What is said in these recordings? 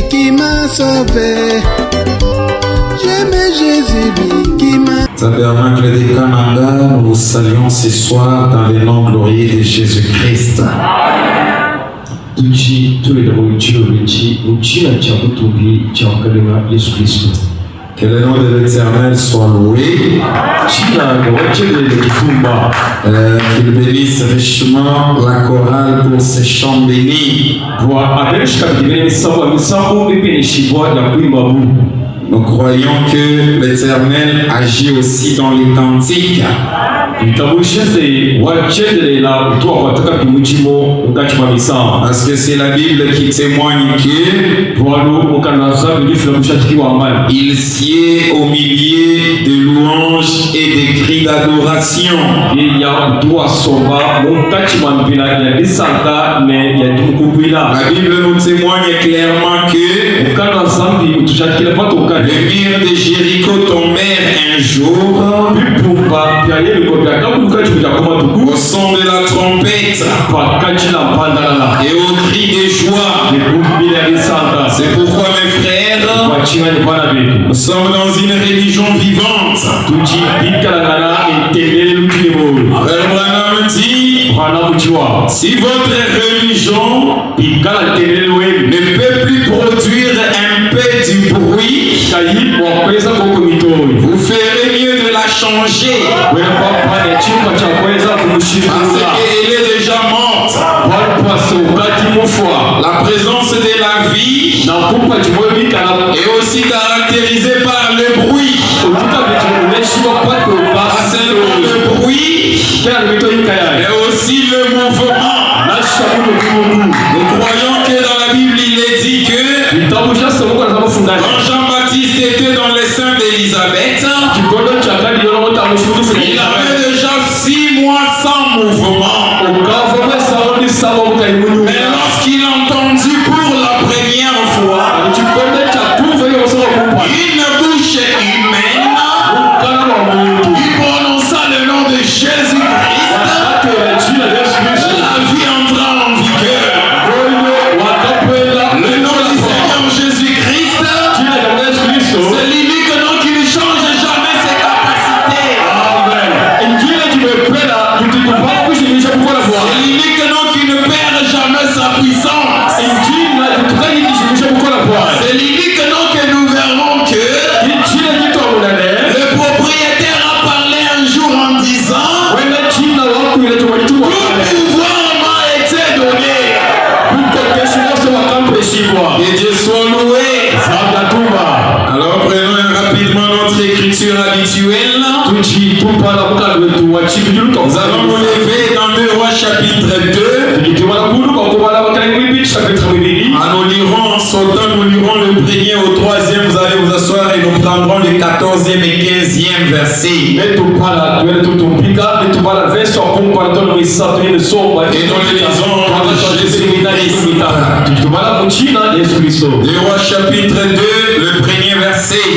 qui m'a sauvé. J'aime Jésus, lui qui m'a... Tabernacle des Canada, nous vous saluons ce soir dans le nom glorieux de Jésus-Christ. Que le nom de l'Éternel soit loué. Qu'il bénisse richement la chorale pour ses chants bénis. Nous croyons que l'Éternel agit aussi dans les cantiques. Parce que c'est la Bible qui témoigne que il sied au milieu de louanges et des cris d'adoration. La Bible nous témoigne clairement que les murs de Jéricho tombèrent un jour au son de la trompette et au cri de joie. C'est pourquoi mes frères, nous sommes dans une religion vivante. Frère Branham dit, si votre religion ne peut plus produire un peu du bruit, vous ferez mieux de la changer. Parce qu'elle est déjà morte. La présence de la vie est aussi caractérisée par le bruit. Pas seulement le bruit, mais aussi le mouvement. Nous croyons que dans la Bible il est dit que quand Jean-Baptiste était dans les seins d'Élisabeth, il avait déjà 6 mois sans mouvement. Mais lorsqu'il a entendu pour la première fois une bouche humaine, il prononça le nom de Jésus-Christ, la vie entra en vigueur. Le nom du Seigneur Jésus-Christ, c'est l'unique nom qui ne change jamais ses capacités. C'est l'unique nom qui ne perd jamais sa puissance. C'est l'unique nom que nous verrons que le propriétaire a parlé un jour en disant tout pouvoir m'a été donné. Que Dieu soit loué. Alors prenons rapidement notre écriture habituelle. Nous allons nous lever dans 2 Rois chapitre 2. Nous lirons en sautant, nous lirons le 1er au 3e. Vous allez vous asseoir et nous prendrons le 14e et 15e verset. Et nous le lisons en Jésus-Christ. 2 Rois chapitre 2, le 1er verset.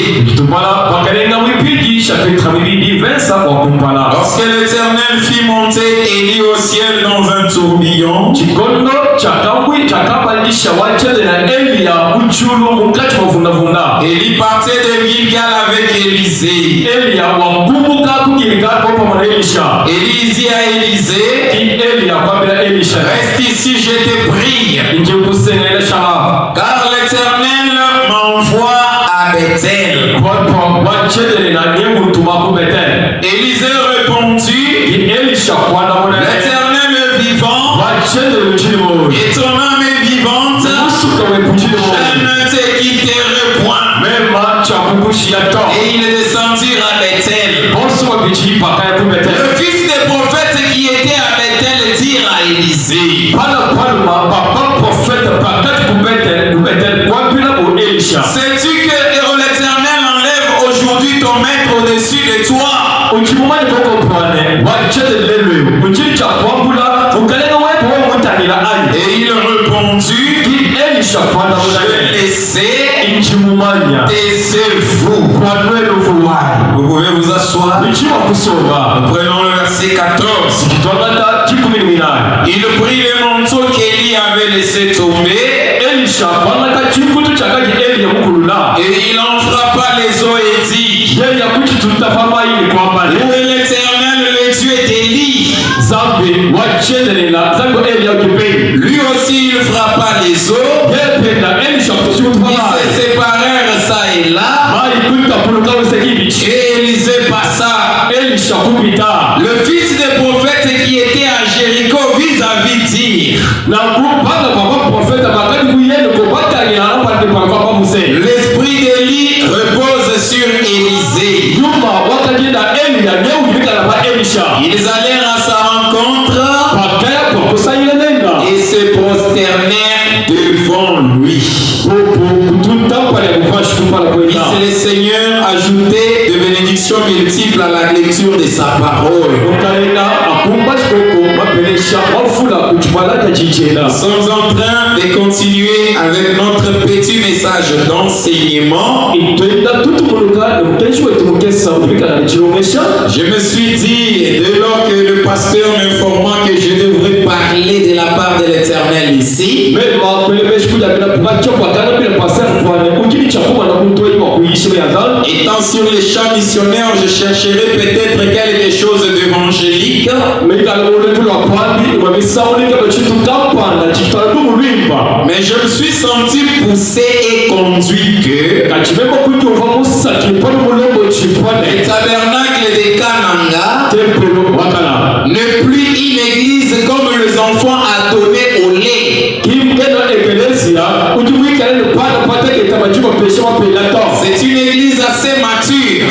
Lorsque l'Éternel fit monter Élie au ciel dans un tourbillon, Élie partait de Gilgal avec Élisée. Élie dit à Élisée, reste ici, je te prie, car l'Éternel m'envoie à Bethel. Élisée répondit, l'Éternel vivant et ton âme est vivante, je ne te quitterai point. Et il descendit à Bethel. Le fils des prophètes qui était à Bethel dit à Élisée, sais-tu que l'Éternel enlève aujourd'hui ton maître au-dessus de toi? Et il répondit, je laissais taisez-vous. Vous pouvez vous asseoir. Nous prenons le verset 14. Il prit le manteau qu'Élie avait laissé tomber Et il en frappa les os et dit: Où est l'Éternel, le Dieu d'Élie? Lui aussi il frappa les os. Ils se séparèrent ça et là. Et Élisée passa. Le fils des prophètes qui était à Jéricho vis-à-vis dire: l'esprit d'Élie repose sur Élisée. Ils allèrent à sa rencontre et se prosternèrent devant lui. Puisse le Seigneur ajouter de bénédictions multiples à la lecture de sa parole. Nous sommes en train de continuer avec notre petit message d'enseignement. Je me suis dit, dès lors que le pasteur m'informa que je devrais parler de la part de l'Éternel ici, étant sur les champs missionnaires, je chercherai peut-être quelque chose d'évangélique. Mais je me suis senti poussé et conduit que le tabernacle de Kananga n'est plus une église comme les enfants adonnés au lait. C'est une église assez mature.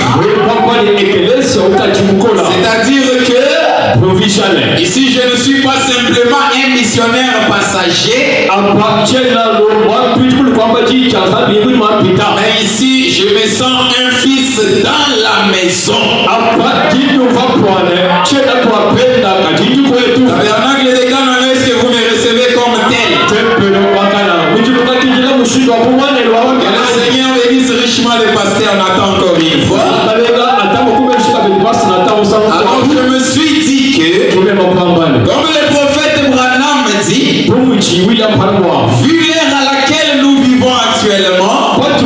C'est-à-dire que ici je ne suis pas simplement un missionnaire passager. Mais ici je me sens un fils dans la maison. Tabernacle de Canaan, est-ce que vous me recevez comme tel? Que le Seigneur bénisse richement le pasteur Nathan encore une fois. Alors je me suis dit que, comme le prophète Branham dit, vu l'ère à laquelle nous vivons actuellement,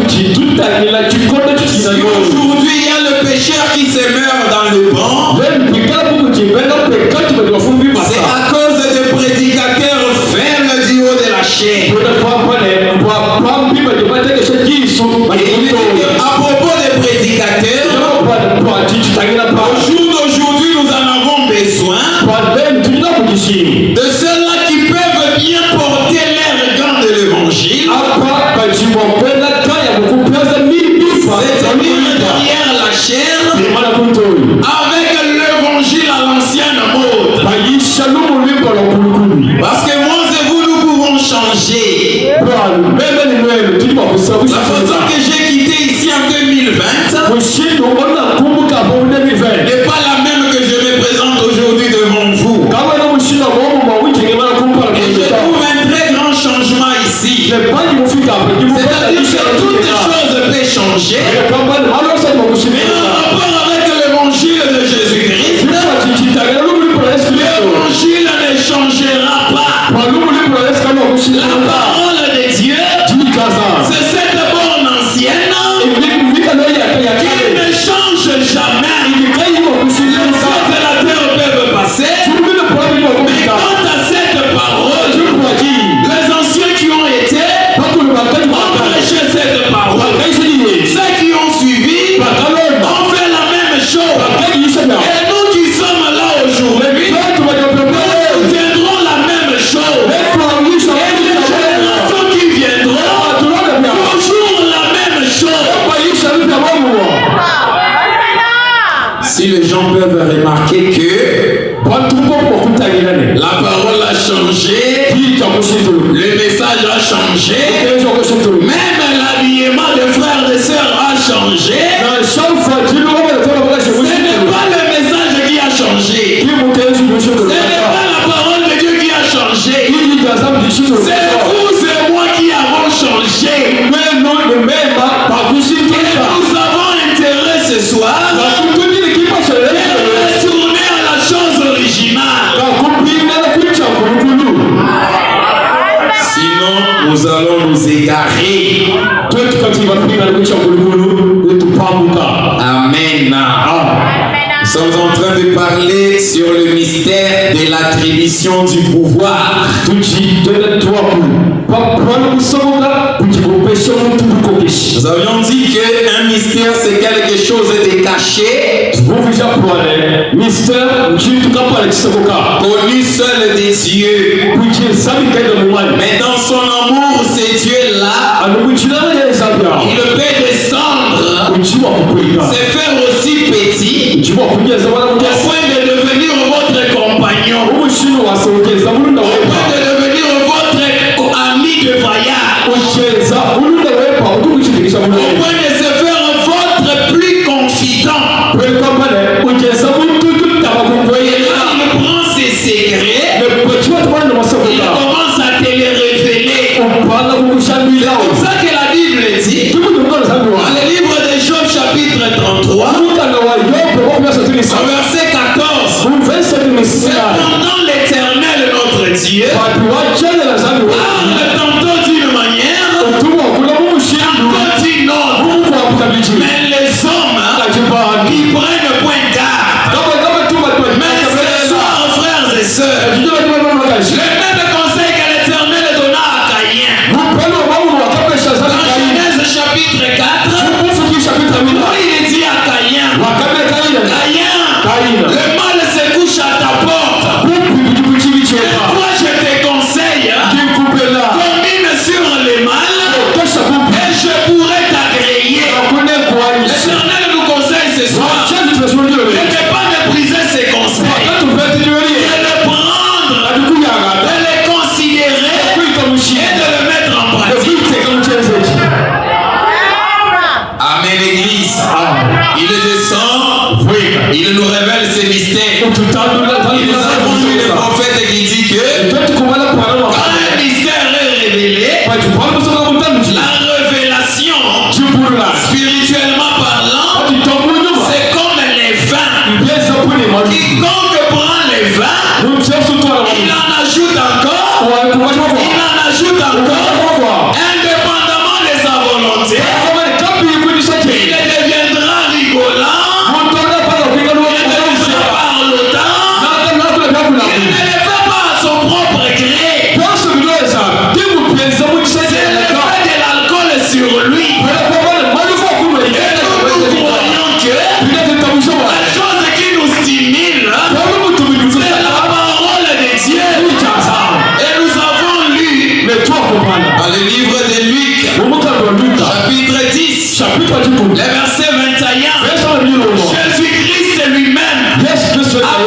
si aujourd'hui il y a le pécheur qui se meurt dans le banc, c'est à cause des prédicateurs faibles du haut de la chair. À propos des prédicateurs, au jour d'aujourd'hui nous en avons besoin de ceux-là qui peuvent bien porter l'air gant de l'évangile, c'est-à-dire derrière la chair, avec l'évangile à l'ancienne mode. Parce que moi et vous, nous pouvons changer. La façon que j'ai quitté ici en 2020 n'est pas la même que je me présente aujourd'hui devant vous. Et je trouve un très grand changement ici. C'est-à-dire que toutes les choses peuvent changer, mais en rapport avec l'évangile de Jésus-Christ, l'évangile ne changera pas. La parole de Dieu, c'est cette borne ancienne qui ne change jamais. Les choses de la terre peuvent passer, mais quant à cette parole, les anciens qui ont été ont prêché cette parole. Ceux qui ont suivi ont fait la même chose. Et nous qui sommes là aujourd'hui, nous tiendrons la même chose. Et les générations qui viendront, toujours la même chose. Si les gens peuvent remarquer que la parole a changé, le message a changé, même l'habillement des frères et sœurs a changé, ce n'est pas le message qui a changé, ce n'est pas la parole de Dieu qui a changé, c'est vous et moi qui avons changé. Et nous avons intérêt ce soir de retourner à la chose originale. Sinon, nous allons nous égarer. Amen. Nous sommes en train de parler sur le mystère de l'attribution du pouvoir. Nous avions dit qu'un mystère c'est quelque chose de caché, connu seul des cieux. Mais dans son amour, ce Dieu-là, il peut descendre, se faire aussi petit, au point de devenir votre compagnon, au point de devenir votre ami de voyage, au point de se faire votre plus confident. Et là, il prend ses secrets, il commence à te les révéler. C'est comme ça que la Bible dit, dans le livre de Job chapitre 33, verset 14, cependant l'Éternel notre Dieu parle tantôt d'une manière, tantôt d'une autre, mais les hommes ils prennent point garde. Mais ce soir, frères et sœurs, le même conseil que l'Éternel donna à Caïn dans Genèse chapitre 4, il dit à Caïn, Caïn, le mal se couche à ta porte. Et toi, je te conseille, domine sur les mal, et je pourrai t'agréer. L'Éternel nous conseille ce soir de ne pas mépriser ses conseils, de les prendre, de les considérer et de le mettre en pratique. Amen, Église. Il descend, il nous révèle ses mystères. Et nous avons vu le prophète qui dit que quand un mystère est révélé, la révélation, spirituellement parlant, c'est comme les vins. Quiconque prend les vins, il en ajoute encore, indépendamment de sa volonté. Il deviendra rigolant, il deviendra parlotant, il ne le fait pas à son propre gré. C'est l'effet de l'alcool sur lui. Et nous croyons que la chose qui nous stimule, c'est la parole de Dieu. Et nous avons lu dans le livre de Luc, chapitre 10, le verset 21, Jésus-Christ lui-même, à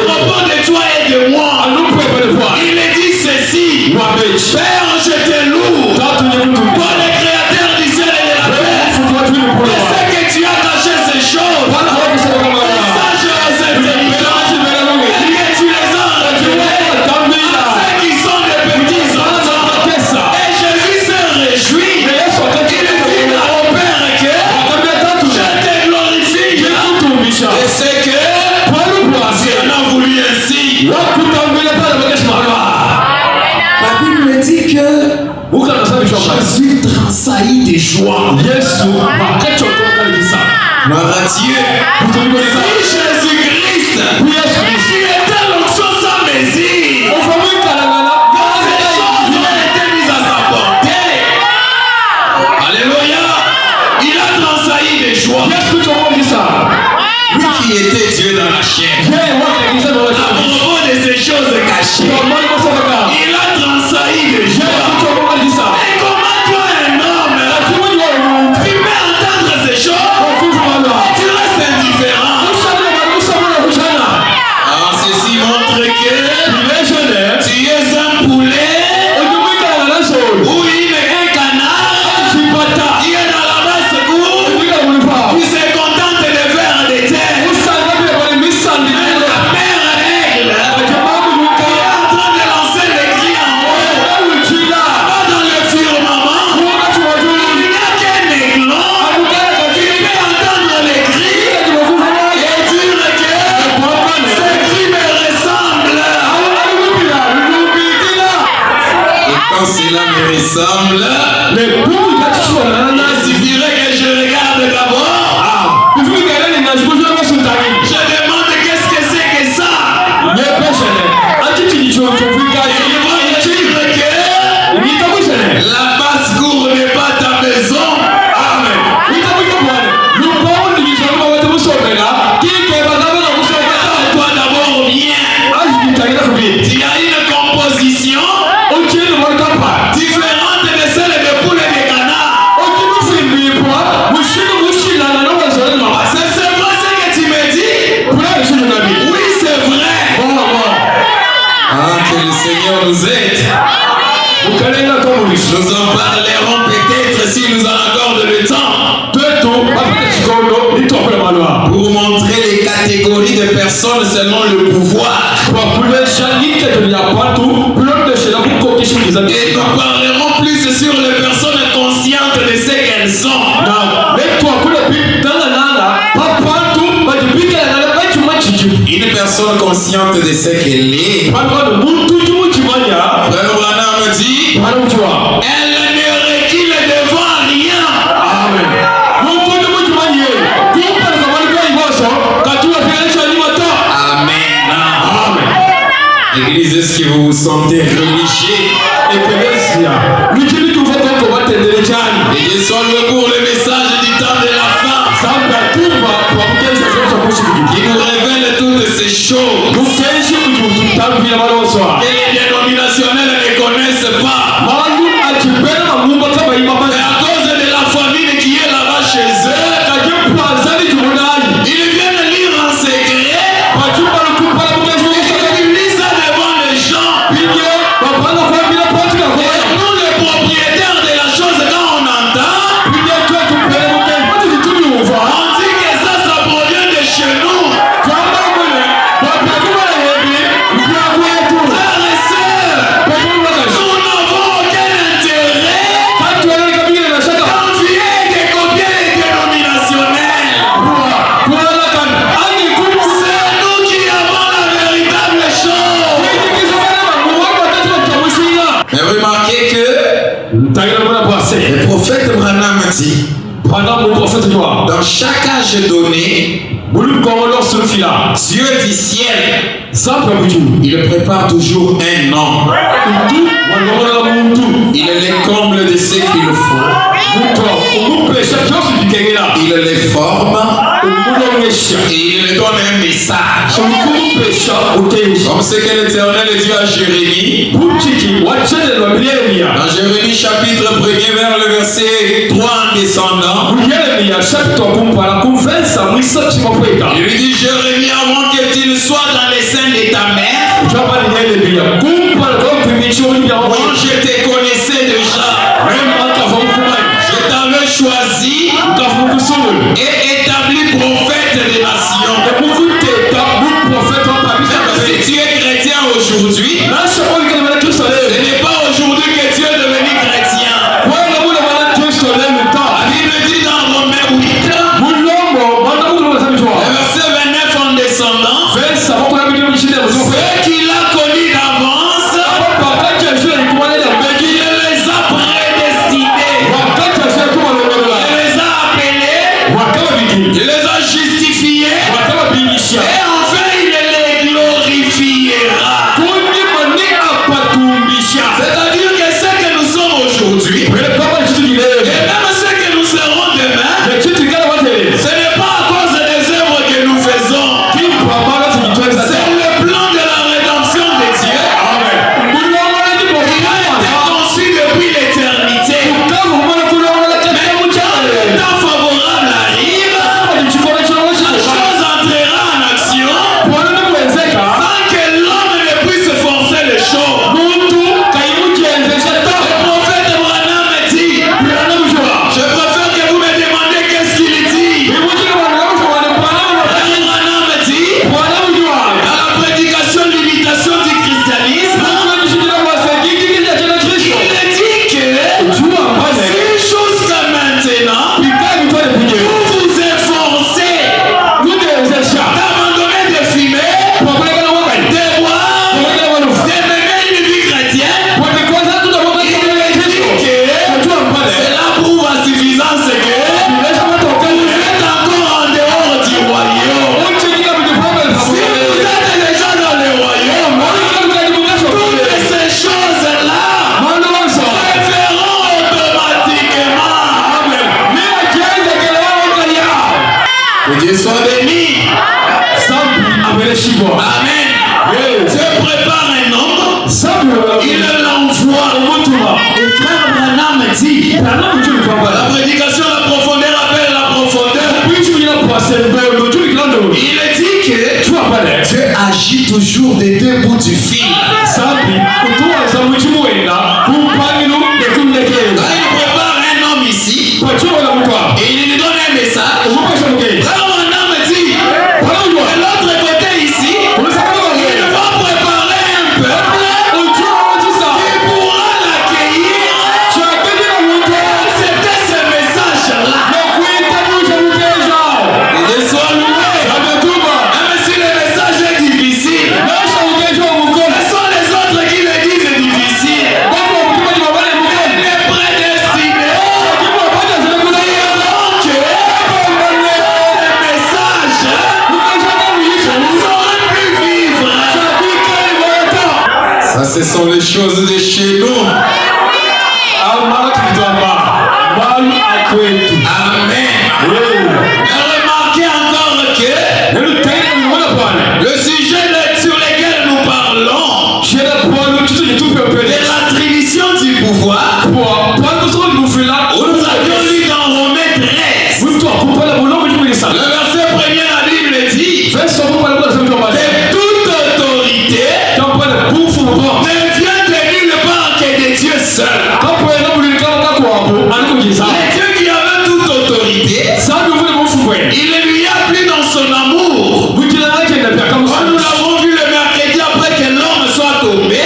propos de toi et de moi, il dit ceci: Père, je te loue, toi le créateur du ciel et de la terre. Je sais que tu as caché ces choses aux sages et aux intelligents, et que tu les as révélées à ceux qui sont des petits enfants. Et Jésus se réjouit. Il dit au Père que je te glorifie. Et c'est que Dieu en a voulu ainsi. La Bible dit que Jésus tressaillit de joie. Gloire à Dieu. Si Jésus-Christ, tu étais l'onction sans mesure, ces choses ont été mises à sa portée. Alléluia. Il a tressailli de joie. Lui qui était Dieu dans la chair, à propos de ces choses cachées, il a tressailli de joie. Et comment toi, un homme, tu peux entendre ces choses et tu restes indifférent? Alors ceci montre que tu es un poulet ou un canard qui est dans la basse-cour, qui se contente de faire des terres. La mère aigle qui est en train de lancer les cris en haut, là-bas dans le firmament, il n'y a qu'un aiglon qui peut entendre les cris et dire que ces cris me ressemblent. Et quand cela me ressemble. Il suffirait que je regarde d'abord. Je demande qu'est-ce que c'est que ça. Il va me dire que la basse-cour n'est pas ta maison. Amen. Toi d'abord bien. Tu as une composition différente de celle de poules et de canards. C'est vrai ce que tu me dis? Oui, c'est vrai. Que le Seigneur nous aide. Nous en parlerons peut-être si nous en accorde le temps. Pour montrer les catégories de personnes selon le pouvoir. Et nous parlerons plus sur les personnes conscientes de ce qu'elles sont. Une personne consciente de ce qu'elle est. Frère Branham dit, elle ne recule devant rien. Amen. Église, est-ce que vous vous sentez religieux? Et je sois pour le message du temps de la fin qui nous révèle toutes ces choses que les dénominationnels ne connaissent pas. Mais à cause de la famine qui est là-bas chez eux, ils viennent lire en secret. Ils lisent ça devant les gens. Et nous, les propriétaires de la chose, quand on entend, on dit que ça provient de chez nous. Frères et sœurs, nous n'avons aucun intérêt d'envier et de copier les dénominationnels. C'est nous qui avons la véritable chose. Mais remarquez que le prophète Branham dit, dans chaque âge donné, Dieu du ciel, il prépare toujours un homme. Il les comble de ce qu'il faut. Il les forme et il leur donne un message. Comme ce que l'Éternel dit à Jérémie. Dans Jérémie chapitre 1er vers le verset 3 en descendant. Il lui dit, Jérémie, avant que tu ne sois dans les seins de ta mère, quand je te connaissais déjà, je t'avais choisi et établi prophète des nations. Si tu es chrétien aujourd'hui, ce n'est pas aujourd'hui que tu es devenu chrétien. La Bible dit dans Romains 8, verset 29 en descendant, ceux qu'il a connus d'avance, mais qu'il les a prédestinés, il les a appelés, il les a justifiés, et enfin il les glorifiera. toujours des deux bouts du fil. Quand il prépare un homme ici, et il lui donne un message, là mon homme dit, de l'autre côté ici, il va préparer un peuple qui pourra l'accueillir, accepter ce message-là. Et soit loué. Même si le message est difficile, ce sont les autres qui le disent difficile. Elle est prédestinée. Ça, ce sont les choses de chez nous. Amen. Mais remarquez encore que le sujet sur lequel nous parlons, de l'attribution du pouvoir, nous avions lu dans Romains 13. Le verset premier, la Bible dit que toute autorité ne vient de nulle part que de Dieu seul. Les dieux qui avaient toute autorité, il ne lui a plu dans son amour. Quand nous l'avons vu le mercredi après que l'homme soit tombé, les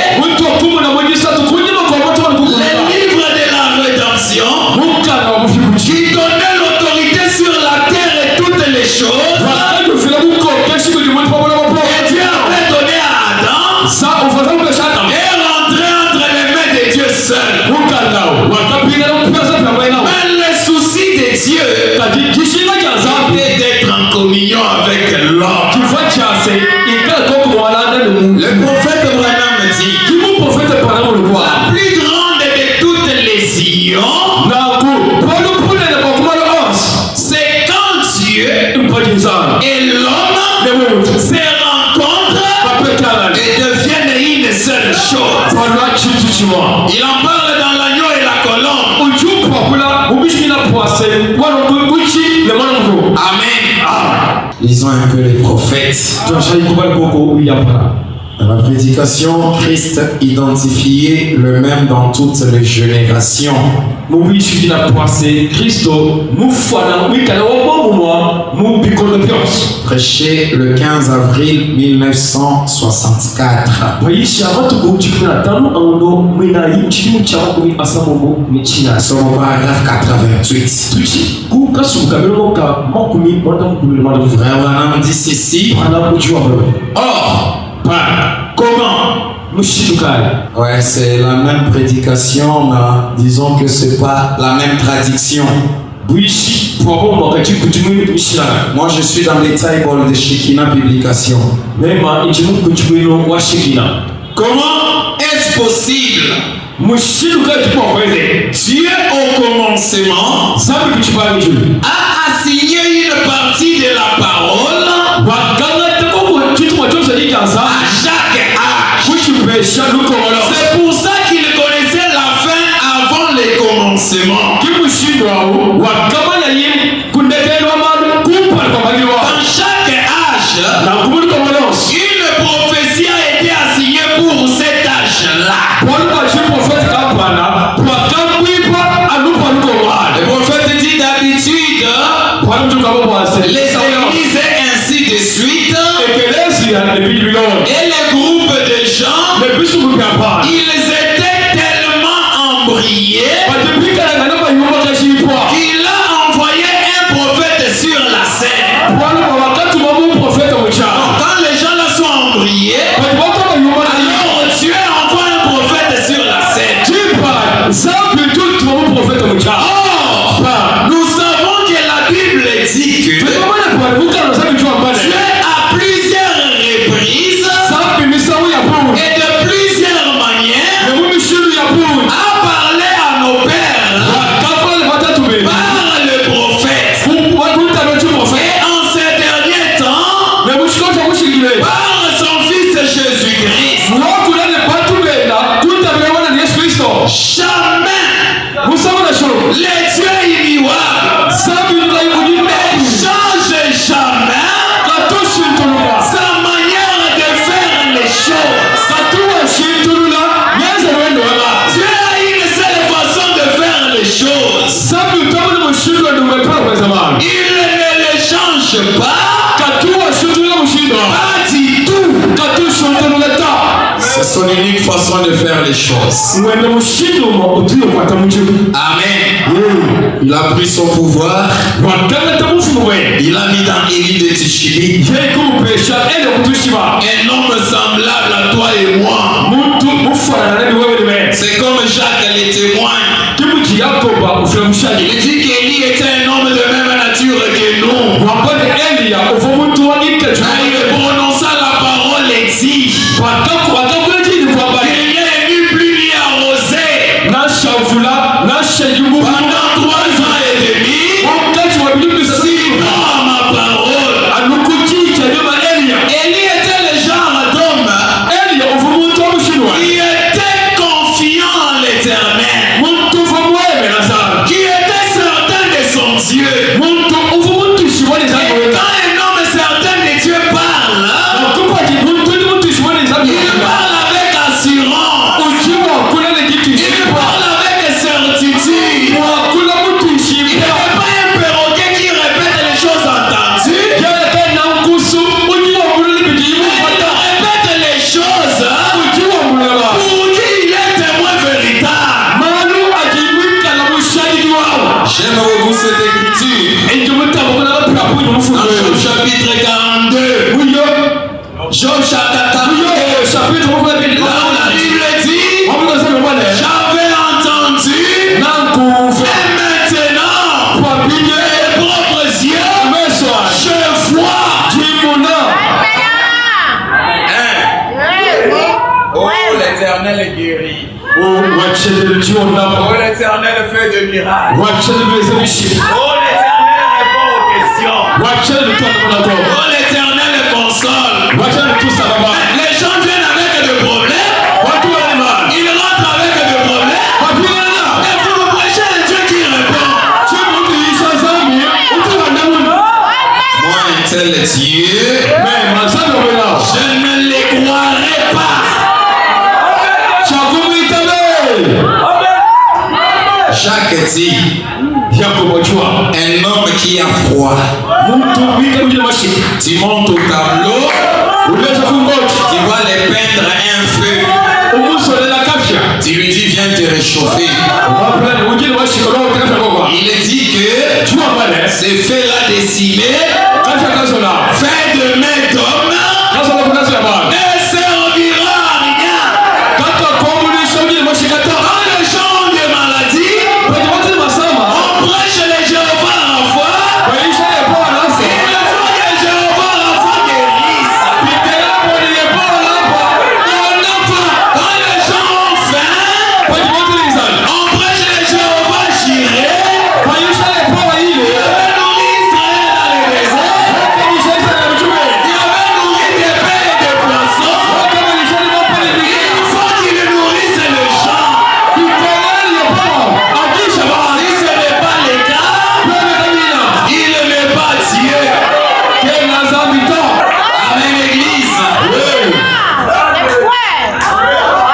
livres de la rédemption qui donnaient l'autorité sur la terre et toutes les choses, et Dieu avait donné à Adam, et rentré entre les mains de Dieu seul. Mais le souci de Dieu était d'être en communion avec l'homme. Le prophète Branham dit, la plus grande de toutes les unions, c'est quand Dieu et l'homme se rencontrent et deviennent une seule chose. Il en parle dans l'agneau et la colombe. Amen. Lisons un peu les prophètes. Dans la prédication, Christ identifié le même dans toutes les générations. Prêché le 15 avril 1964. Selon paragraphe 88. Frère Branham dit ceci. Or, comment? Ouais, c'est la même prédication, mais disons que c'est pas la même traduction. Moi, je suis dans les tables de Shekinah Publication. Comment est-ce possible? Dieu au commencement a assigné une partie de la parole à chaque âge. C'est pour ça qu'il connaissait la fin avant le commencement. Dans chaque âge, une prophétie a été assignée pour cet âge-là. Le prophète dit d'habitude, les églises ainsi de suite, et les groupes de gens, ils étaient tellement embriés qu'il a envoyé un prophète sur la scène. Quand les gens là sont embriés, alors Dieu envoie un prophète sur la scène. Or, nous savons que la Bible dit que Dieu à plusieurs reprises et de plusieurs manières son unique façon de faire les choses. Amen. Il a pris son pouvoir. Il a mis dans Élie de Tishibi un homme semblable à toi et moi. C'est comme Jacques le témoigne. Il dit qu'Élie était un homme de même nature que nous. Il prononça la parole et dit qu'il n'y a ni plus ni arrosé pendant 3 ans et demi. Suivant ma parole. Élie était le genre d'homme qui était confiant en l'Éternel, qui était certain de son Dieu. Et quand un homme certain de Dieu parle, il parle avec assurance, il parle avec certitude. Il n'est pas un perroquet qui répète les choses entendues, mais il répète les choses pour qui il est témoin véritable. J'aime beaucoup cette écriture. Dans Job chapitre 42. Job chapitre 42. Là où la Bible dit, j'avais entendu, et maintenant, mes propres yeux, je vois. Oh, l'Éternel guérit. Oh, l'Éternel fait de miracles. Oh, l'Éternel répond aux questions. Oh, l'Éternel console. Les gens viennent avec des problèmes. Ils rentrent avec des problèmes. Et vous vous prêchez le Dieu qui répond. Moi, un tel Dieu, je ne les croirai pas. Jacques dit, un homme qui a froid, tu montes au tableau, tu vas les peindre un feu, tu lui dis viens te réchauffer. Il dit que ces feux-là dessinés, fait de main d'homme, ne servira à rien. Quand les gens ont des maladies, on prêche les Jéhovah à la fois. Il faut que Jéhovah à la fois guérisse. Quand les gens ont faim, on prêche les Jéhovah Jireh. Il avait nourri Israël dans les déserts. Il avait nourri des bêtes et des poissons. Il faut qu'il nourrisse les gens. Si ce n'est pas le cas, il n'est pas Dieu. Amen, l'église.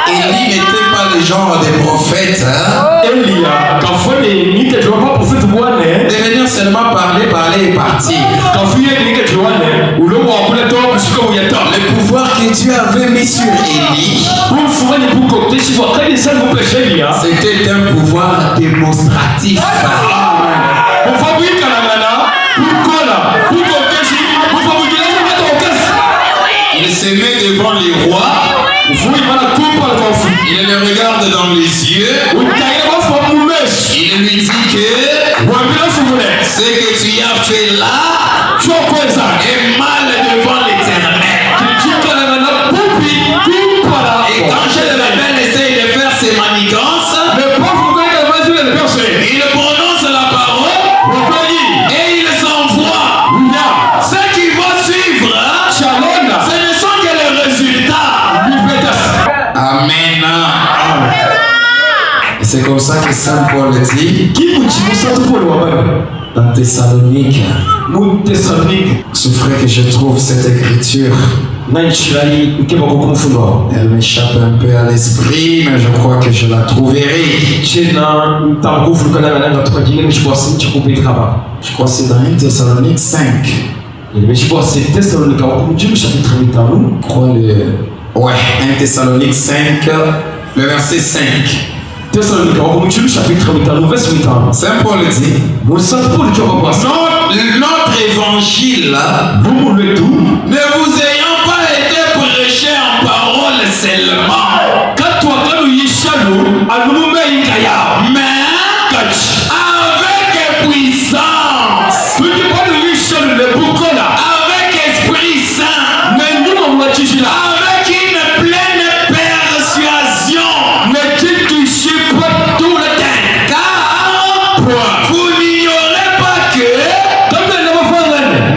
Élie n'était pas le genre des prophètes. De venir seulement parler et partir. Le pouvoir que Dieu avait mis sur Élie, c'était un pouvoir démonstratif. Il se met devant les rois, il les regarde dans les yeux, il lui dit que ce que tu as fait là est mal devant l'Éternel. Et quand je le rappelle, essaye de faire ses manigances, il prononce la parole et il s'envoie. Ce qui va suivre, ce ne sont que les résultats. Amen. Et c'est comme ça que Saint Paul dit dans Thessalonique. C'est vrai que je trouve cette écriture, elle m'échappe un peu à l'esprit, mais je crois que je la trouverai. Je crois que c'est dans 1 Thessalonique 5. Je crois Ouais, 1 Thessaloniques 5, le verset 5. Saint Paul dit, notre évangile ne vous ayant pas été prêché en parole seulement, mais avec puissance, avec Esprit Saint, avec une pleine persuasion, car vous n'ignorez pas que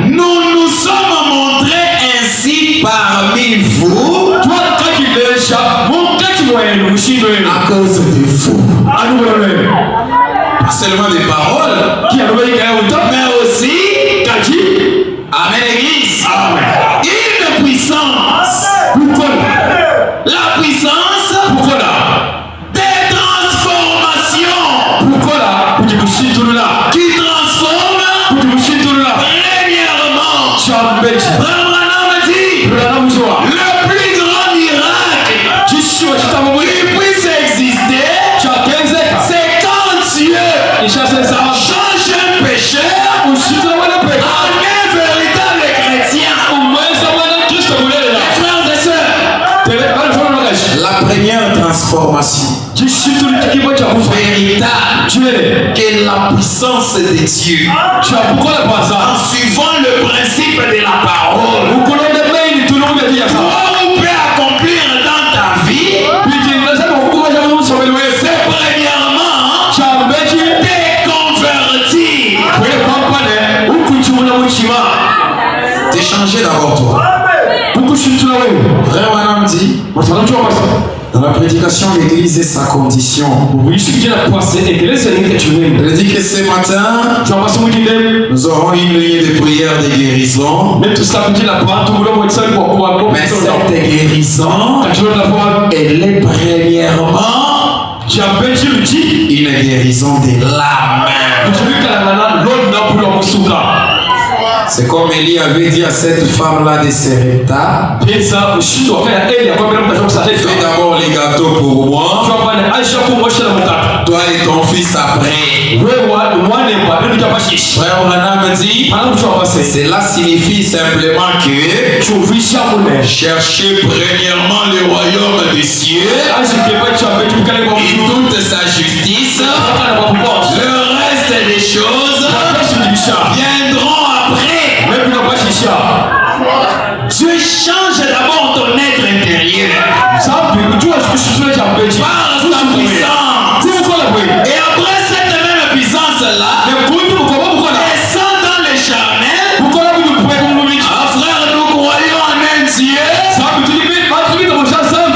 nous nous sommes montrés ainsi parmi vous à cause de vous. Pas seulement des paroles, mais aussi, amen l'église, une puissance. La puissance des transformations qui transforme premièrement. Frère Branham dit, le plus grand miracle qui puisse exister, c'est quand Dieu change un pécheur en un véritable chrétien. Frères et sœurs, la première transformation véritable qu'est la puissance de Dieu en suivant le principe de la parole, on peut accomplir dans ta vie, c'est premièrement t'es changé d'abord toi. Frère Branham dit, dans la prédication, l'église est sa condition. Il dit que ce matin, nous aurons une ligne de prière de guérison. Mais cette guérison, elle est premièrement une guérison de l'âme. C'est comme Élie avait dit à cette femme-là de Serepta, fais d'abord les gâteaux pour moi, toi et ton fils après. Frère Branham dit, cela signifie simplement que cherchez premièrement le royaume des cieux et toute sa justice, le reste des choses viendront après. Dieu change d'abord ton être intérieur par sa puissance. Et après cette même puissance-là, descend dans les charnels. Frère, nous croyons en un Dieu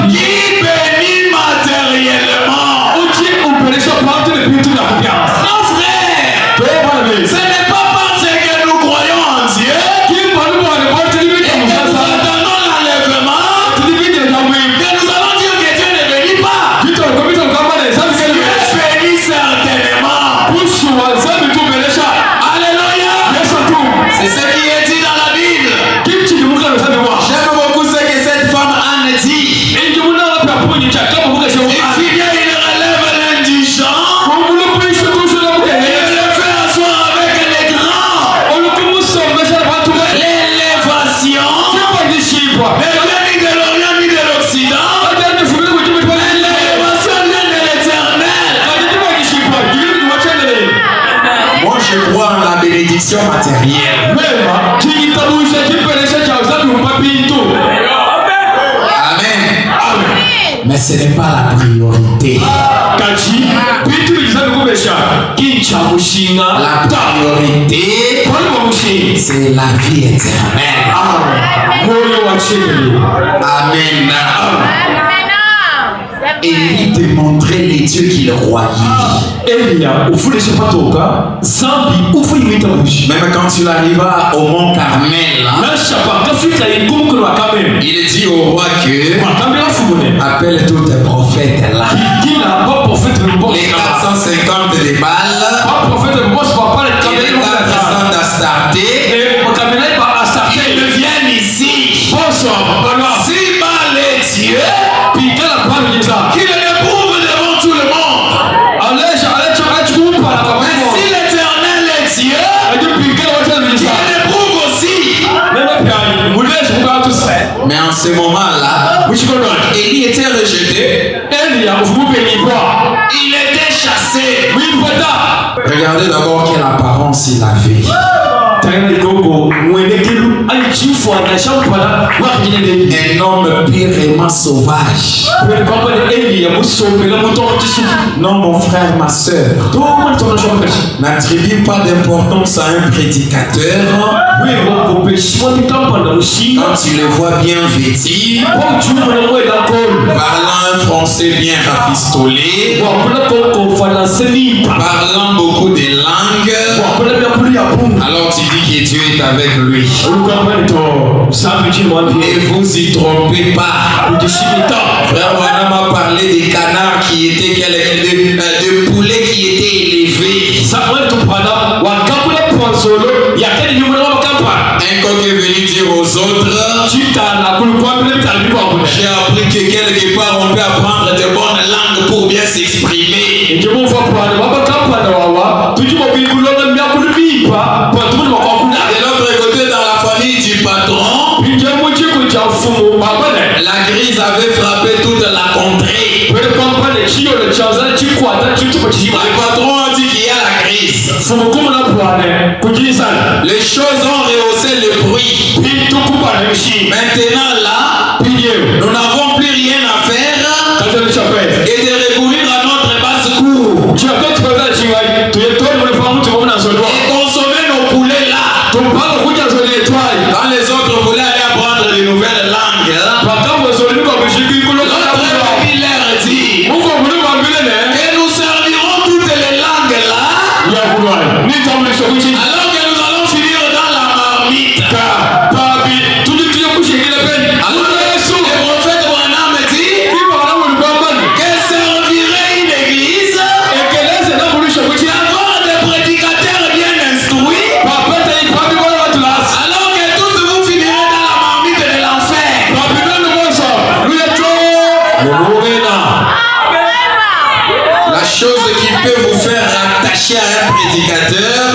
qui bénit matériellement. Non, frère, ce n'est pas parce que nous croyons en Dieu et que nous attendons l'enlèvement que nous allons dire que Dieu ne bénit pas. Dieu bénit certainement. Alléluia. C'est ce qui est dit dans la Bible. J'aime beaucoup ce que cette femme Anne dit. Il relève l'indigent et il le fait asseoir avec les grands. L'élévation ne vient ni de l'Orient ni de l'Occident. L'élévation vient de l'Éternel. Moi je crois en la bénédiction matérielle. Amen. Mais ce n'est pas la priorité. La priorité, c'est la vie éternelle. Amen. Élie démontrait les dieux qu'il croyait. Même quand il arriva au mont Carmel, il dit au roi que appelle tous tes prophètes là. Les 450 des Baal, les 400 d'Astarté, ils viennent ici. Si Baal est rejeté. Il était chassé. Regardez d'abord quelle apparence il avait. Un homme purement sauvage. Non, mon frère, ma soeur, n'attribue pas d'importance à un prédicateur quand tu le vois bien vêtu, parlant un français bien rafistolé, parlant beaucoup de langues. Alors tu dis que Dieu est avec lui. Et vous y trompez pas. Frère Branham a parlé des canards qui étaient de poulets qui étaient élevés. Un coq est venu dire aux autres, j'ai appris que quelque part on peut apprendre de bonnes langues pour bien s'exprimer. De l'autre côté, dans la famille du patron, la crise avait frappé toute la contrée. Le patron a dit qu'il y a la crise. Les choses ont rehaussé le bruit. Maintenant là, nous n'avons plus rien à faire et de recourir à notre basse-cour et consommer nos poulets là. Quand les autres voulaient aller apprendre de nouvelles langues, l'autre leur dit que nous servirons toutes les langues là, alors que nous allons finir dans la marmite. Alors le prophète Branham dit que servirait une église d'avoir des prédicateurs bien instruits, alors que tous vous finirez dans la marmite de l'enfer. La chose qui peut vous faire rattacher à un prédicateur,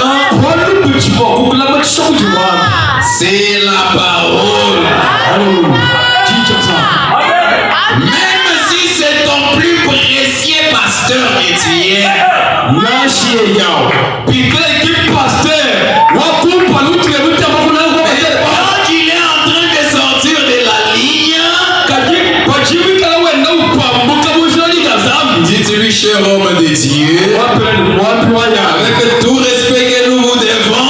c'est la parole. Même si c'est ton plus précieux pasteur que tu es, quand il est en train de sortir de la ligne, dites-lui, cher homme de Dieu, avec tout respect que nous vous devons,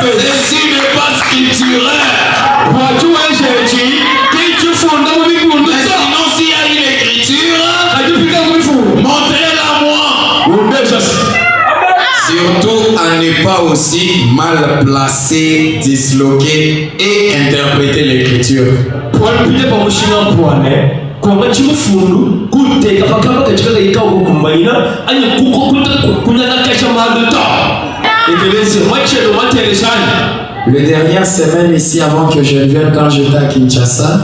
ceci n'est pas scripturaire. Mais sinon, s'il y a une écriture, montrez-la moi. Surtout à ne pas aussi mal placer, disloquer et interpréter l'écriture. Le dernière semaine ici, avant que je vienne, quand j'étais à Kinshasa,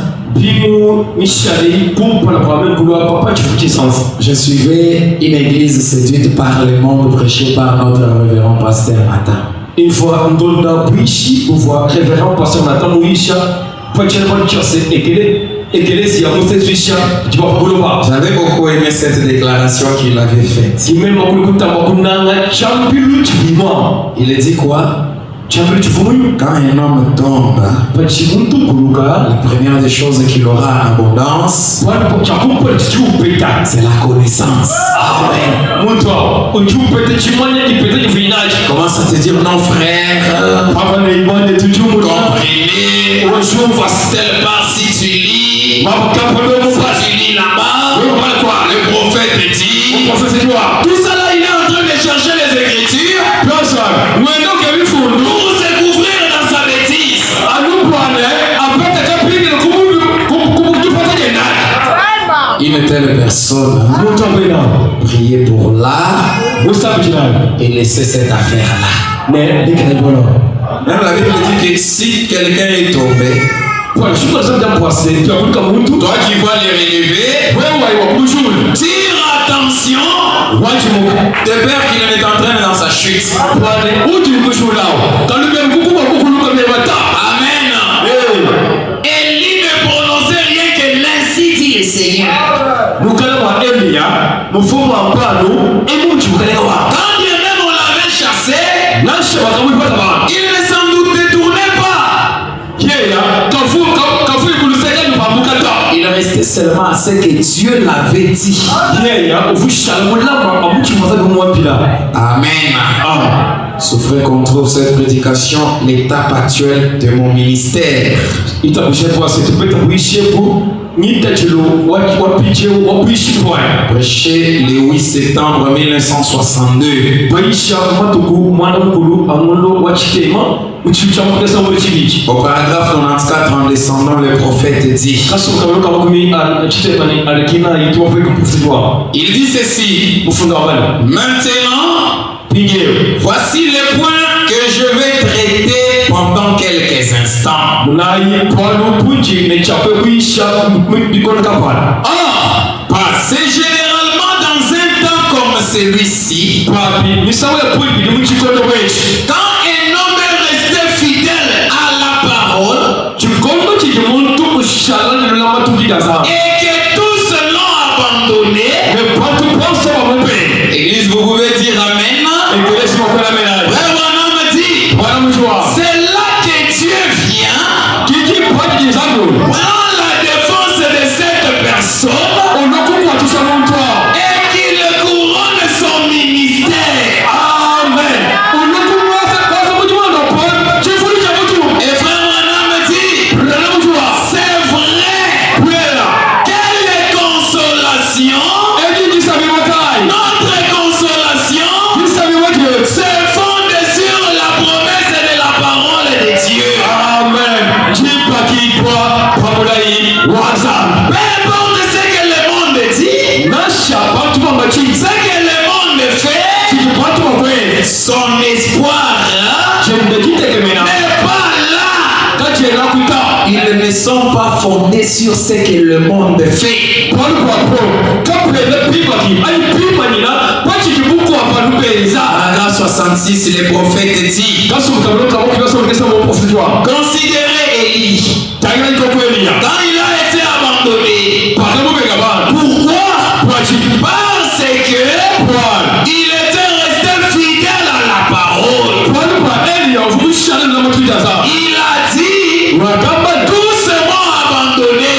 je suivais une église séduite par le monde prêchée par notre révérend pasteur Nathan. Une fois, on donne la bouche, on voit révérend pasteur Nathan Moïse, J'avais beaucoup aimé cette déclaration qu'il avait faite. Il dit quoi? Quand un homme tombe, la première des choses qu'il aura en abondance, c'est la connaissance. Amen. Commence à te dire non frère, comprenez, telle part si tu lis, tu lis là-bas, le prophète dit, tout ça là il est en train de chercher les écritures pour se couvrir dans sa bêtise. Une telle personne priez pour là et laissez cette affaire là. Même la Bible dit que si quelqu'un est tombé, toi qui vas les relever, tire attention de peur qu'il est en train dans sa chute. Amen. Élie ne prononçait rien que l'instit, il Seigneur. Nous allons Elia, nous faisons un plan, et nous tu Quand bien même on l'avait chassé, là je vais vous dire, il ne s'en détournait pas. Il restait seulement à ce que Dieu l'avait dit. Amen. Souffrez qu'on trouve cette prédication l'étape actuelle de mon ministère. Prêché le 8 septembre 1962. Au paragraphe 94 en descendant, le prophète dit. Il dit ceci. Maintenant, voici les points que je vais traiter pendant quelques instants. Or, c'est généralement dans un temps comme celui-ci, quand un homme est resté fidèle à la parole et que tous l'ont abandonné. Église, vous pouvez dire Amen. Frère Branham dit, c'est là que Dieu vient prendre la défense de cette personne et qu'il couronne son ministère. Amen. Et frère Branham dit, c'est vrai. Quelle consolation. Notre consolation se fonde sur la promesse de la parole de Dieu. Amen. Peu importe ce que le monde dit, ce que le monde fait, son espoir n'est pas là. Ils ne sont pas fondés sur ce que le monde fait. Paragraphe 66, le prophète dit. Considérez Élie. Quand il a été abandonné. Pourquoi? Parce que il était resté fidèle à la parole. Il a dit, tous m'ont abandonné.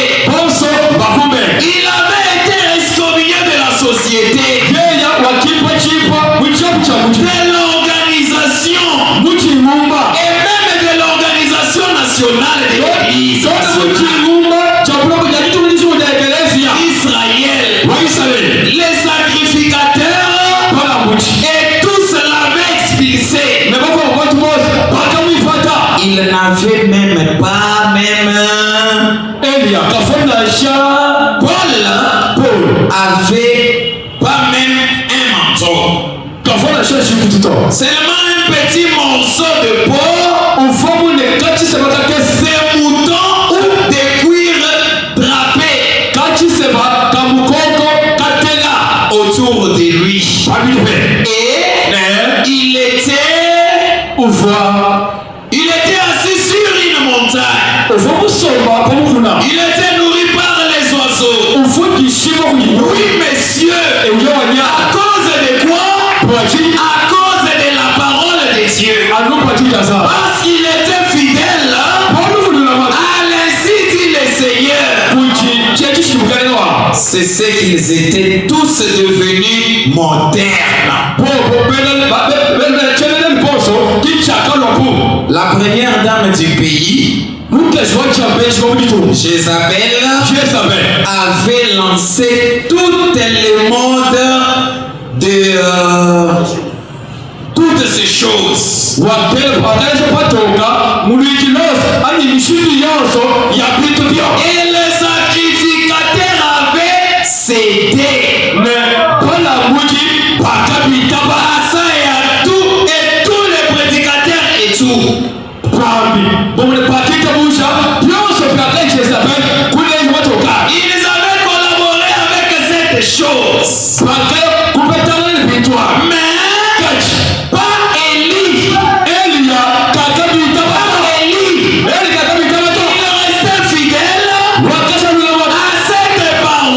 Il avait été excommunié de la société, de l'organisation et même de l'organisation nationale de l'Église. Israël, les sacrificateurs et tous l'avaient expulsé. Il n'avait même pas Paul avait pas même un manteau. Seulement un petit morceau de peau, des moutons ou des cuirs drapés autour de lui. Et il était assis sur une montagne. Il était nourri par les oiseaux. Oui, messieurs. À cause de quoi? À cause de la parole de Dieu. Parce qu'il était fidèle à l'insi dit le Seigneur. C'est ce qu'ils étaient tous devenus modernes. La première dame du pays, Jézabel, avait lancé toutes les modes de toutes ces choses. Et les sacrificateurs avaient cédé à ça et à tout, et tous les prédicateurs et tout. Ils avaient collaboré avec cette chose. Mais pas Élie. Il restait fidèle à cette parole.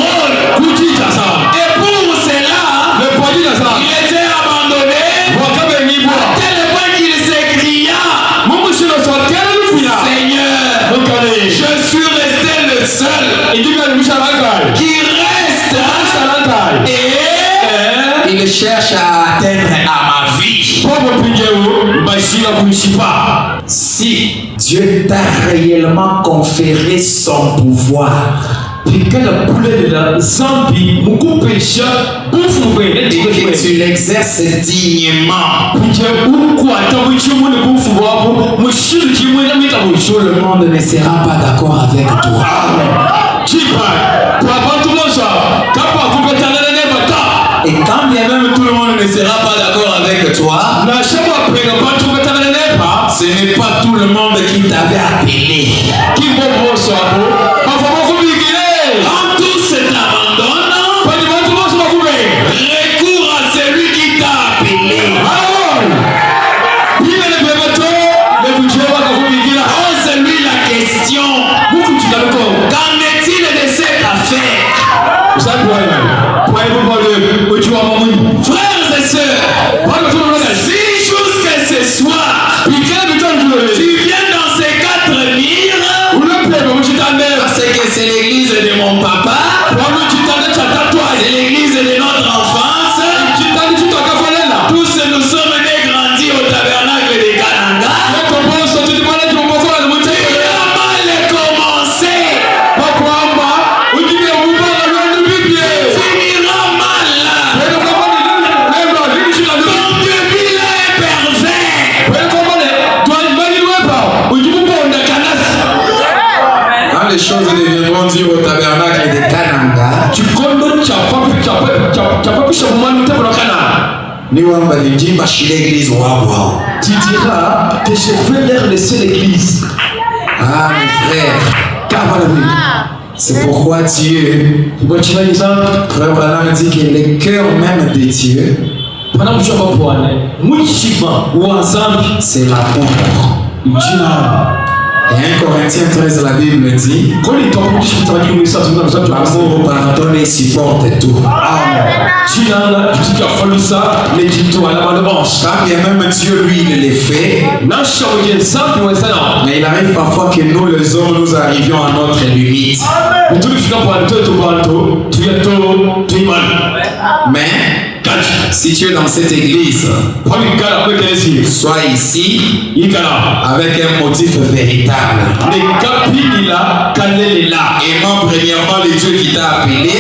cherche à atteindre à ma vie. Si Dieu t'a réellement conféré son pouvoir et que tu l'exerces dignement, tout le monde ne sera pas d'accord avec toi. Et quand bien même tout le monde ne sera pas d'accord avec toi, ce n'est pas tout le monde qui t'avait appelé. Quand tout s'est abandonné, recours à celui qui t'a appelé. Pose-lui la question. Qu'en est-il de cette affaire? Frères et sœurs, si jusqu'à ce soir, tu viens dans ces 4 murs, parce que c'est l'église de mon papa, c'est l'église de notre enfance. Tous nous sommes nés grandis au tabernacle de Kananga. Il a mal commencé. Finira mal là. Ton début là est pervers. Quand les choses deviendront dures au tabernacle de Kananga, tu diras que je veux leur laisser l'église. Ah mes frères, c'est pourquoi Dieu, Frère Branham dit que le cœur même de Dieu, c'est l'amour. Et 1 Corinthiens 13, la Bible dit, l'amour pardonne et supporte tout. Amen. Quand bien même Dieu lui il le fait, mais il arrive parfois que nous les hommes nous arrivions à notre limite. Mais si tu es dans cette église, sois ici avec un motif véritable. Aimant premièrement le Dieu qui t'a appelé,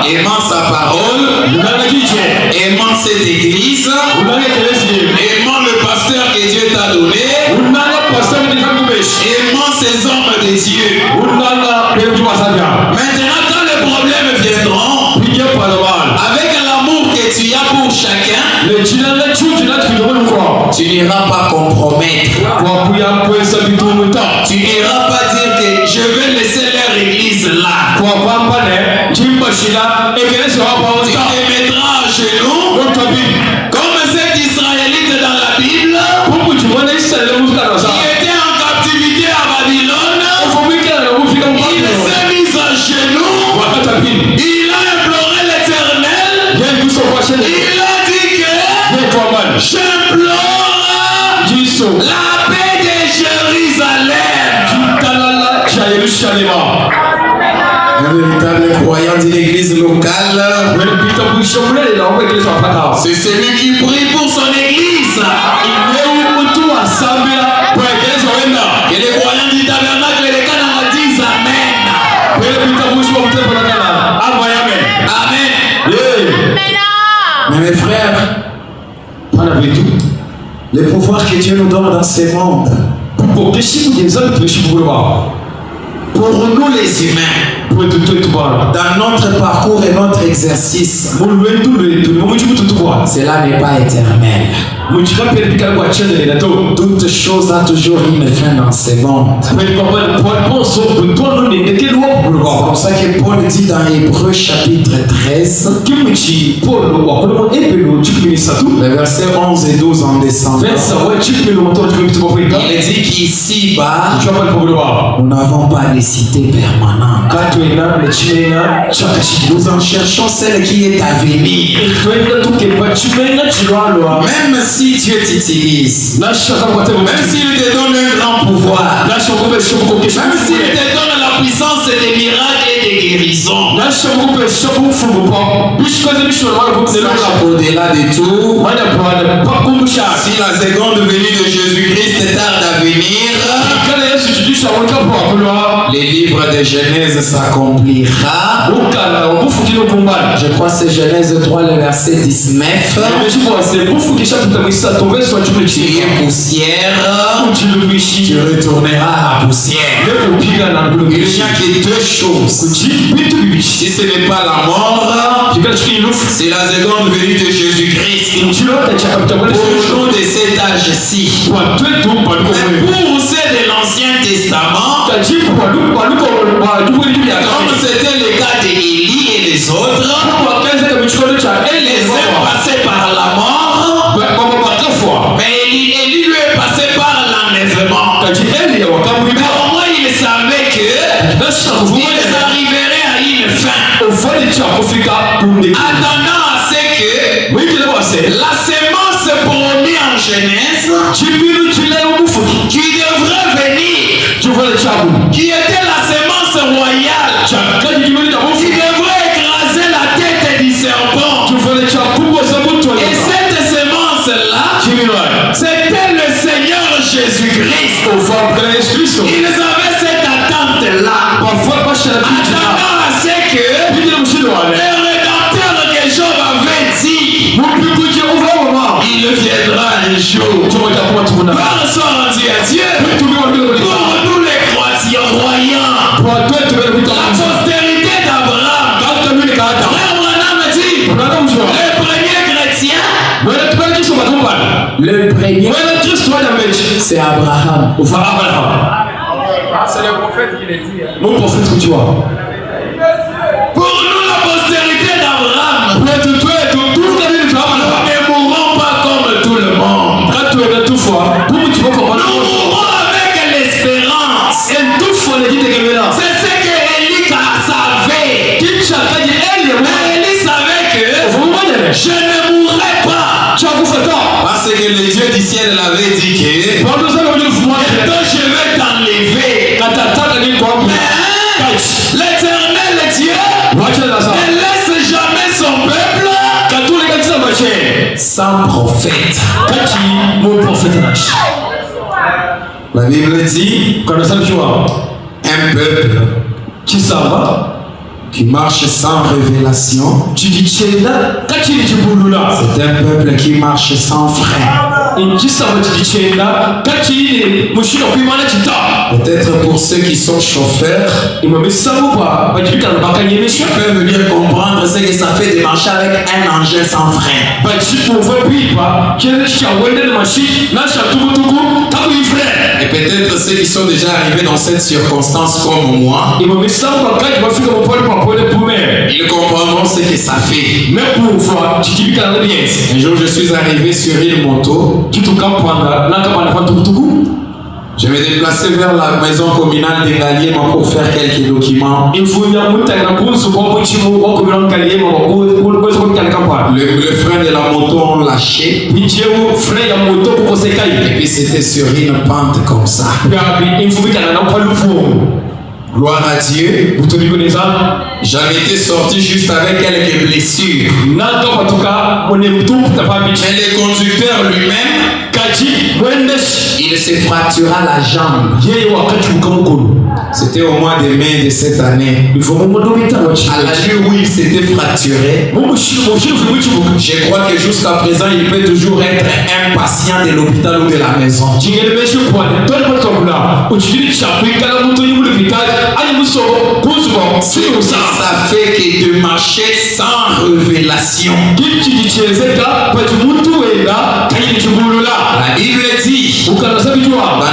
aimant sa parole, aimant cette église, aimant le pasteur que Dieu t'a donné, aimant ces hommes de Dieu. Maintenant, quand les problèmes viendront, avec l'amour que tu as pour chacun, tu n'iras pas compromettre. Tu n'iras pas dire que je vais laisser leur église là. Tu te mettras à genoux comme cet Israélite dans la Bible qui était en captivité à Babylone. Il s'est mis à genoux. Il a imploré l'Éternel. Il a dit que j'implore la paix de Jérusalem. Un véritable croyant d'une église locale, c'est celui qui prie pour son église. Et les croyants du tabernacle de Kananga disent Amen. Amen. Mais mes frères, le pouvoir que Dieu nous donne dans ce monde, pour nous les humains, dans notre parcours et notre exercice, cela n'est pas éternel. Toute chose a toujours une fin dans ce monde. C'est comme ça que Paul dit dans Hébreux chapitre 13, les versets 11 et 12 en descendant. Il dit qu'ici-bas, nous n'avons pas de cité permanente. Nous en cherchons celle qui est à venir. Même si Dieu t'utilise, même s'il te donne un grand pouvoir, même s'il te donne la puissance des miracles et des guérison. Au-delà de tout, Si la seconde venue de Jésus-Christ tarde à venir, les livres de Genèse s'accomplira. Je crois que c'est Genèse 3, le verset 19. Tu es poussière, tu retourneras à la poussière. Il n'y a que deux choses. Si ce n'est pas la mort, c'est la seconde venue de Jésus-Christ. Pour nous de cet âge-ci, mais pour ceux de l'Ancien Testament, comme c'était le cas d'Élie et les autres, les uns passaient par la mort, mais Élie lui est passé par l'enlèvement. Mais au moins il savait que ils arriveraient à une fin. Attendant à ce que la sémence promise en Genèse, qui devrait venir, qui était la sémence royale, qui devrait écraser la tête du serpent. Et cette sémence-là, c'était le Seigneur Jésus-Christ. Ils avaient cette attente-là. Attendant à ce que le rédempteur que Job avait dit, il viendra un jour. Gloire soit rendue à Dieu. Pour nous les croyants, la postérité d'Abraham, frère Branham dit, les premiers chrétiens, le premier, c'est Abraham. C'est le prophète qui l'a dit. Mon prophète que tu vois. Pour nous, la postérité d'Abraham, nous ne mourrons pas comme tout le monde. Nous mourrons avec l'espérance. C'est ce que Élie savait. Mais Élie savait que je ne mourrai pas. Parce que le Dieu du ciel l'avait dit que bientôt je vais t'enlever. Mais l'éternel Dieu ne laisse jamais son peuple sans prophète. La Bible dit un peuple qui marche sans révélation, c'est un peuple qui marche sans frein. Peut-être pour ceux qui sont chauffeurs, ils peuvent bien comprendre ce que ça fait de marcher avec un engin sans frein. Et peut-être ceux qui sont déjà arrivés dans cette circonstance comme moi, ils comprendront ce que ça fait. Un jour, je suis arrivé sur une moto. Je me déplaçais vers la maison communale de Galliema pour faire quelques documents. Le frein de la moto ont lâché. Et puis c'était sur une pente comme ça. Gloire à Dieu. J'en étais sorti juste avec quelques blessures. Mais le conducteur lui-même, il se fractura la jambe. C'était au mois de mai de cette année. À l'allure où il s'était fracturé, je crois que jusqu'à présent, il peut toujours être un patient de l'hôpital ou de la maison. Ça fait que de marcher sans révélation. La Bible dit dans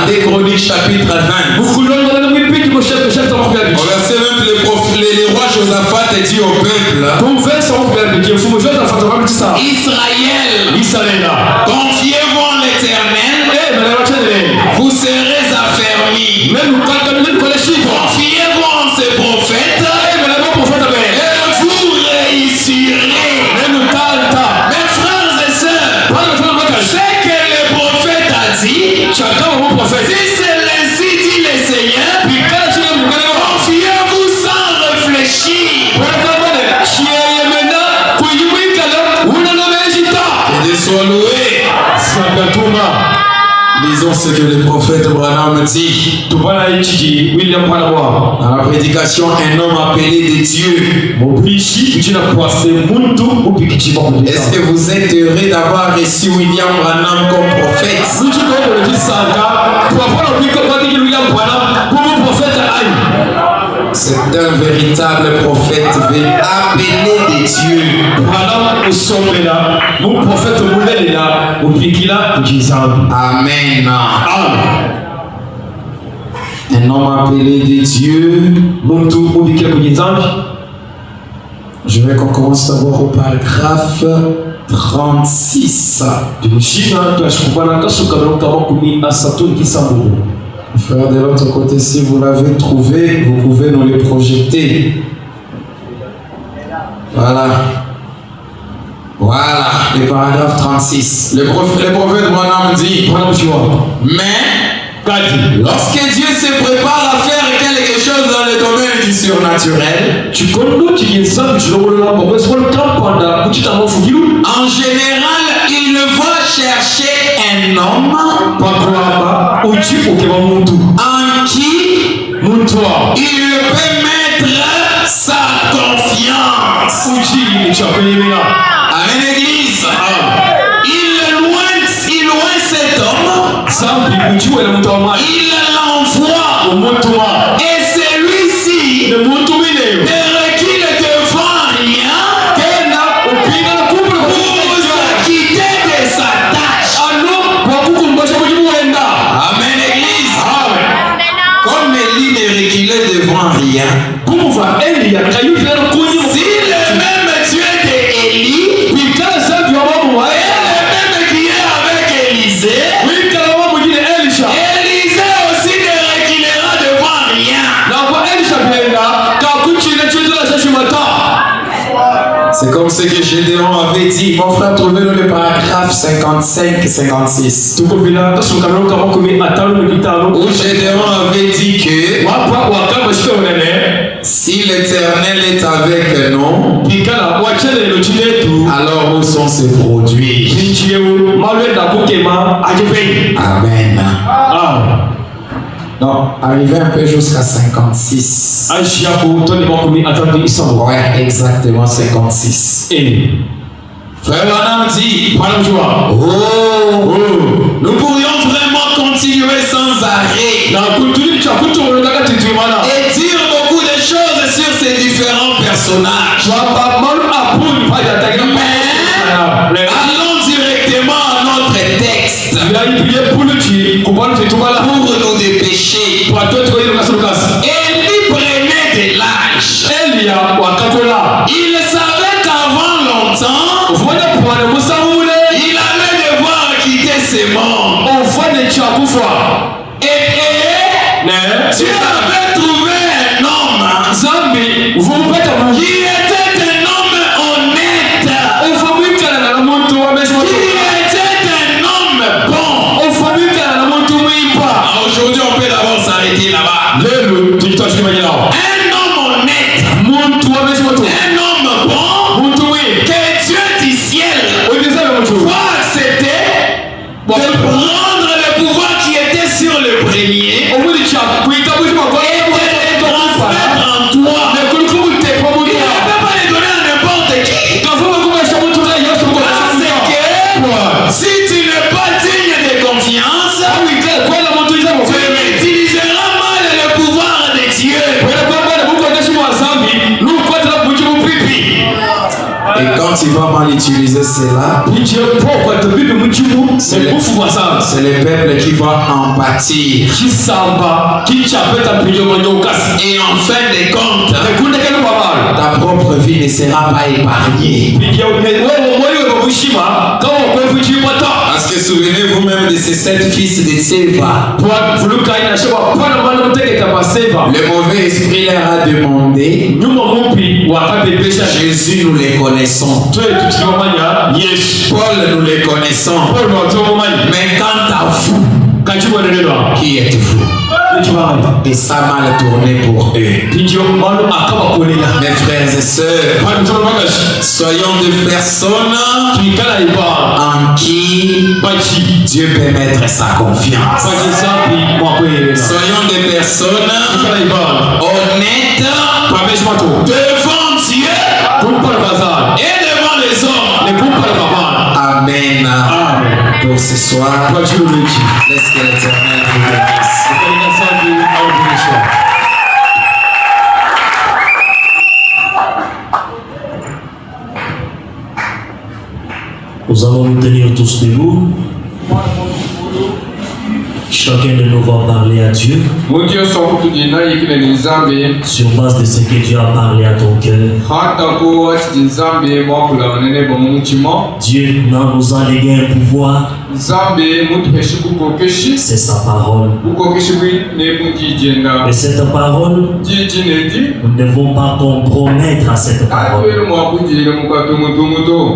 des Chroniques chapitre 20, au verset 20, le roi Josaphat dit au peuple, Israël, confiez-vous en l'Éternel, vous serez affermis. Confiez-vous en ses prophètes, et vous réussirez. Mes frères et sœurs, ce que le prophète a dit, si c'est ainsi dit le Seigneur, confiez-vous sans réfléchir. ce que le prophète Branham dit. Dans la prédication, un homme appelé de Dieu. Est-ce que vous êtes heureux d'avoir reçu William Branham comme prophète? C'est un véritable prophète appelé de Dieu. Amen. Un homme appelé de Dieu. Je vais qu'on commence d'abord au paragraphe 36. Frère de l'autre côté, si vous l'avez trouvé, vous pouvez nous le projeter. Voilà. Voilà, le paragraphe 36. Le prophète Branham dit, mais lorsque Dieu se prépare à faire quelque chose dans le domaine du surnaturel, en général, il va chercher un homme en qui il peut mettre sa confiance. Amen, l'église. Il loin cet homme. Il l'envoie. Et celui-ci ne recule devant rien pour s'acquitter de sa tâche. Amen, l'église. Comme Élie ne reculait devant rien, si le même Dieu d'Élie et le même qui est avec Élisée, Élisée aussi ne reculera devant rien. C'est comme ce que Gédéon avait dit. Mon frère, trouvez-le le paragraphe 55-56. Où Gédéon avait dit que si l'Éternel est avec nous, alors où sont ses produits? Amen. Non, arrivé un peu jusqu'à 56. Ouais, exactement 56. Frère Branham dit, nous pourrions vraiment continuer sans arrêt et dire beaucoup de choses sur ces différents personnages. Mais allons directement à notre texte pour nous dépêcher. Élie prenait de l'âge. Il savait qu'avant longtemps, il allait devoir quitter ses membres. Et tu avais trouvé un homme qui était un homme honnête, qui était un homme bon. Aujourd'hui, on peut d'abord s'arrêter là-bas. Un homme honnête, un homme bon, que Dieu du ciel va accepter de prendre le pouvoir qui était sur le premier et de le transmettre en toi. Il ne peut pas les donner à n'importe qui. Parce que si tu n'es pas digne de confiance, tu utiliseras mal le pouvoir de Dieu. Et quand tu vas mal utiliser cela, c'est le peuple qui va en pâtir. Et en fin de compte, ta propre vie ne sera pas épargnée. Parce que souvenez-vous même de ces 7 fils de Séva. Le mauvais esprit leur a demandé. Jésus, nous les connaissons. Paul, nous les connaissons. Mais quant à vous, qui êtes-vous? Et ça a mal tourné pour eux. Mes frères et sœurs, Soyons des personnes twikala ibanga en qui Dieu peut mettre sa confiance. pakisambi mwakweyela Soyons des personnes twikala ibanga honnêtes pameshimato devant Dieu kumpala bazana et devant les hommes. nekumpala babana. Amen. Amen. Pour ce soir, Twachilo mechi laisse que l'Éternel vous bénisse. kalingasambi awubunisha. Nous allons nous tenir tous debout. Chacun de nous va parler à Dieu sur base de ce que Dieu a parlé à ton cœur. Dieu nous a légué un pouvoir, c'est sa parole. Et cette parole, nous ne devons pas compromettre à cette parole.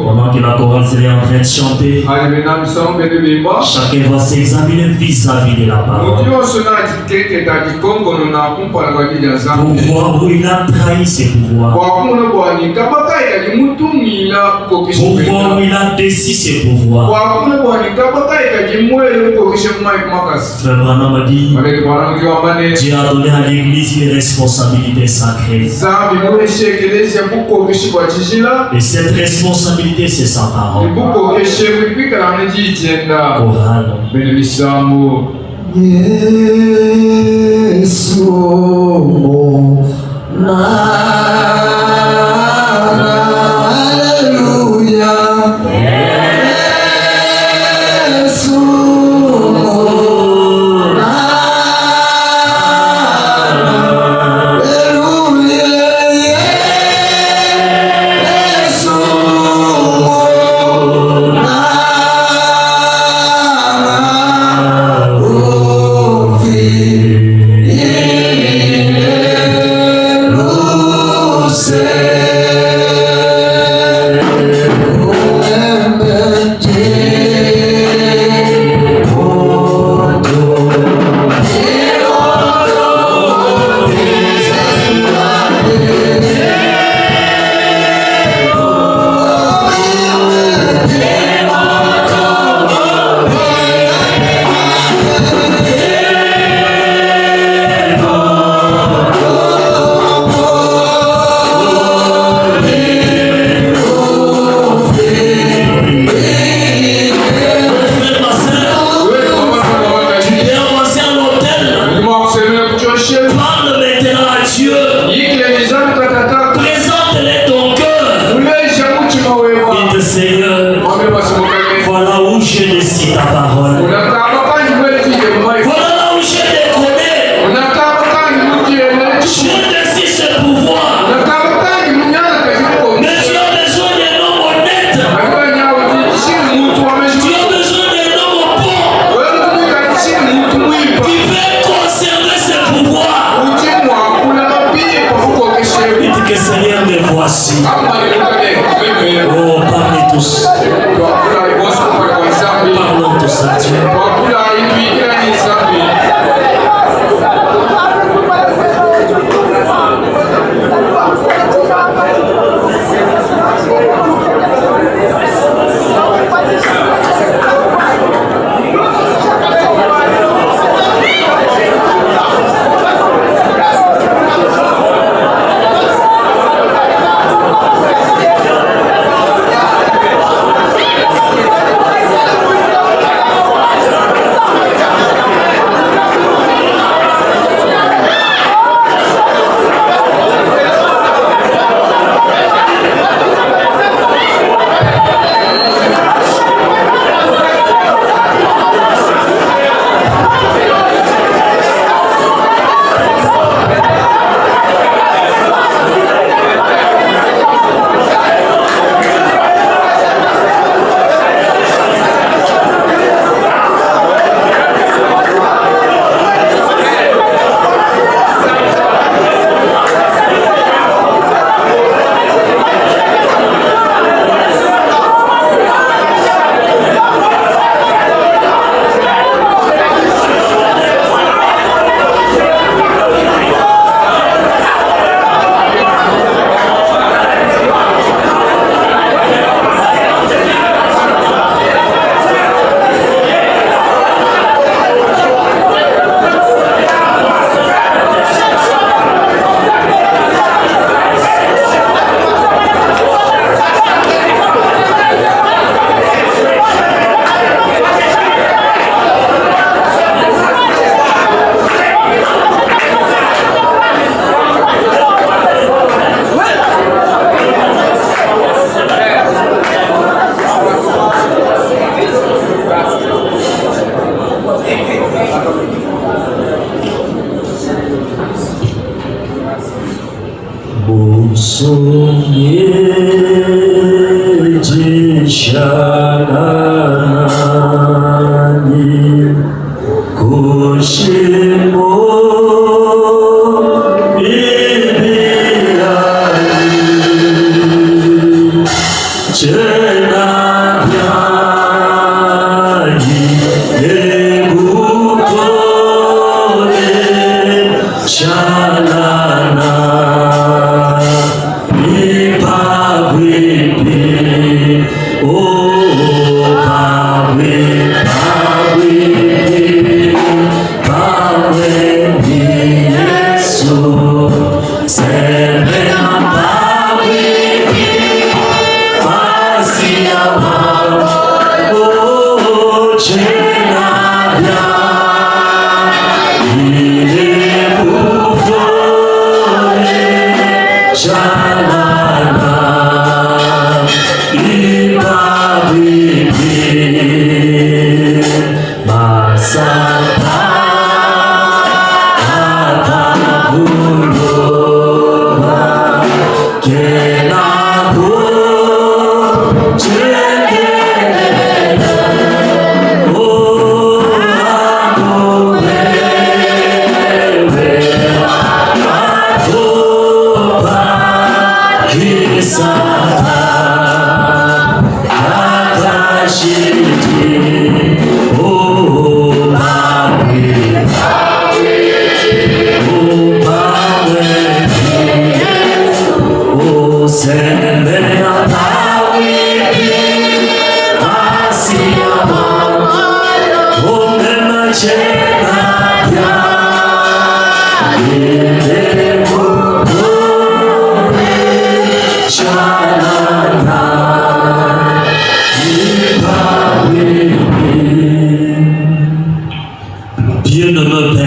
Pendant que la chorale serait en train de chanter, chacun va s'examiner vis-à-vis de la parole. Pour voir où il a trahi ses pouvoirs. Pour voir où il a déçu ses pouvoirs. Frère Branham a dit, Dieu a donné à l'église une responsabilité sacrée. Et cette responsabilité, c'est sa parole. Chorale. Yesu Hallelujah. Yesu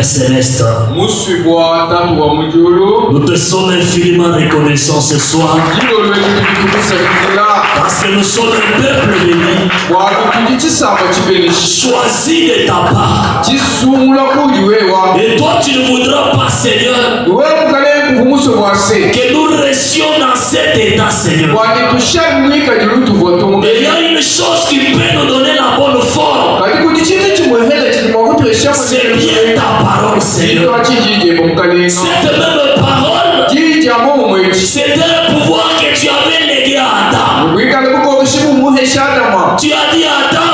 Céleste, nous te sommes infiniment reconnaissants ce soir parce que nous sommes un peuple béni, choisi de ta part. Et toi tu ne voudras pas, Seigneur, que nous restions dans cet état, Seigneur. Et il y a une chose qui peut nous donner la bonne forme. C'est bien ta parole, Seigneur. Cette même parole, c'était un pouvoir que tu avais légué à Adam. Tu as dit à Adam,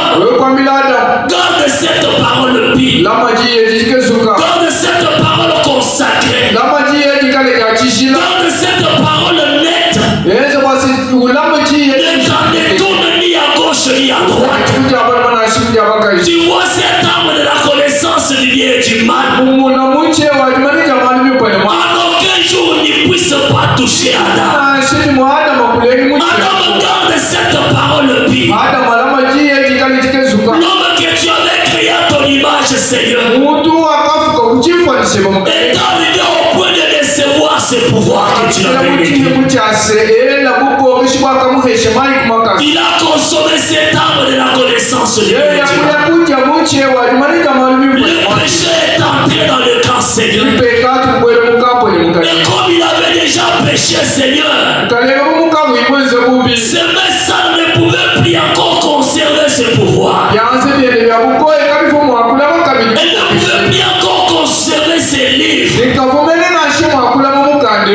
garde cette parole pure, garde cette parole consacrée, garde cette parole nette. Ne t'en détourne ni à gauche ni à droite. Tu vois cette âme de la connaissance du bien et du mal. En aucun jour ne puisse pas toucher Adam. Adam garde cette parole pure. L'homme que tu avais créé à ton image, Seigneur, est arrivé au point de recevoir ce pouvoir que tu avais légué. Il a consommé cette âme de la connaissance de Dieu. Le péché est entré dans le camp, Seigneur. Et comme il avait déjà péché, Seigneur, ce message ne pouvait plus encore conserver ce pouvoir. Elle ne pouvait plus encore conserver ses livres.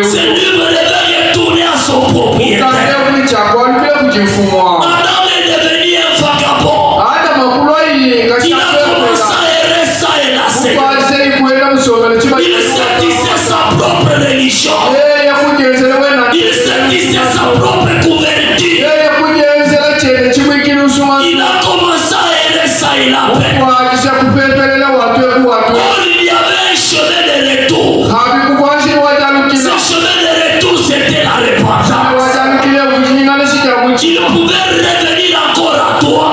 Ces livres devaient retourner à son propriétaire. Adam est devenu un vagabond. Il a commencé à errer ça et là, Seigneur. Il satisfait sa propre religion. Il satisfait sa propre couverture. Il a commencé à errer ça et là. Il y avait un chemin de retour. Ce chemin de retour, c'était la repentance. Il pouvait revenir encore à toi.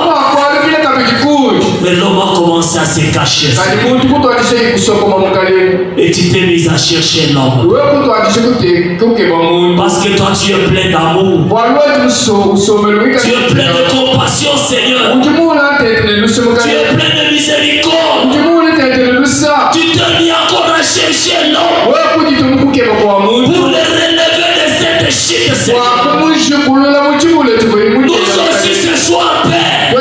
Mais l'homme a commencé à se cacher. Et tu t'es mis à chercher l'homme. Parce que toi tu es plein d'amour. Tu es plein de compassion, Seigneur. Tu es plein de miséricorde. Tu t'es mis encore à chercher l'homme pour le relever de cette Seigneur. Nous aussi ce soir, Père, nous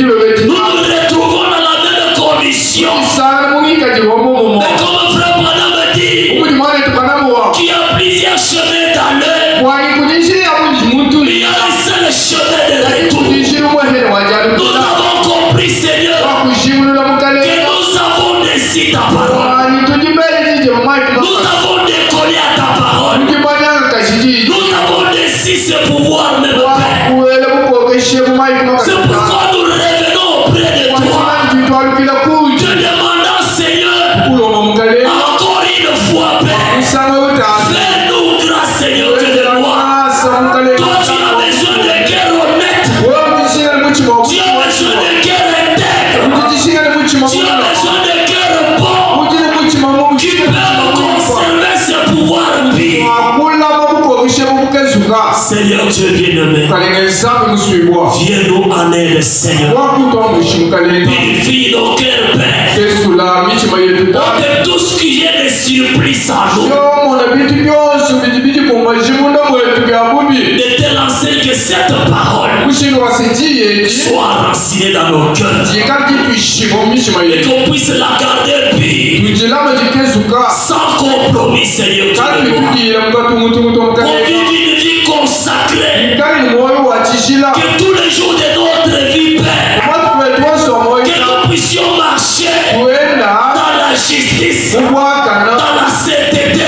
nous retrouvons dans la même condition. Mais comme frère Branham dit, qui a plusieurs chemins d'aller, il y a un seul chemin de retour. Nous avons compris, Seigneur, que nous avons décidé ta parole. Nous avons décollé à ta parole. Nous avons décidé ce pouvoir, même Père. C'est pourquoi nous revenons auprès de toi. Te demandons, Seigneur, encore une fois, Père, fais-nous grâce, Seigneur, Dieu de gloire. Toi, tu as besoin de cœur honnête. Tu as besoin de cœur intègre. Tu as besoin de cœur bon. Qui peuvent conserver ce pouvoir pire. Seigneur Dieu bien-aimé, viens-nous en aide, Seigneur. Purifie nos cœurs, Père. Ôte tout ce qui est des surprises à nous. De telle enseigne que cette parole soit racinée dans nos cœurs. Et qu'on puisse la garder pure. Sans compromis, Seigneur. Qu'on vive une vie consacrée. Que tous les jours de notre vie, Père, que nous puissions marcher dans la justice, dans la sainteté,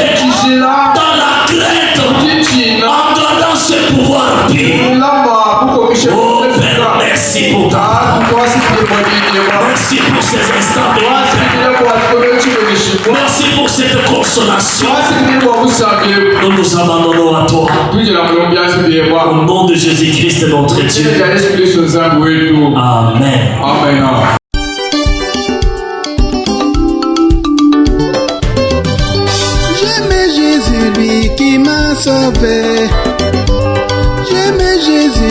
dans la crainte, en gardant ce pouvoir pur. Oh Père, merci pour ta parole. Merci pour ces instants de vie. Merci pour cette consolation. Nous nous abandonnons à toi. Au nom de Jésus-Christ, notre Dieu. Amen. J'aimais Jésus, lui qui m'a sauvé. J'aimais Jésus.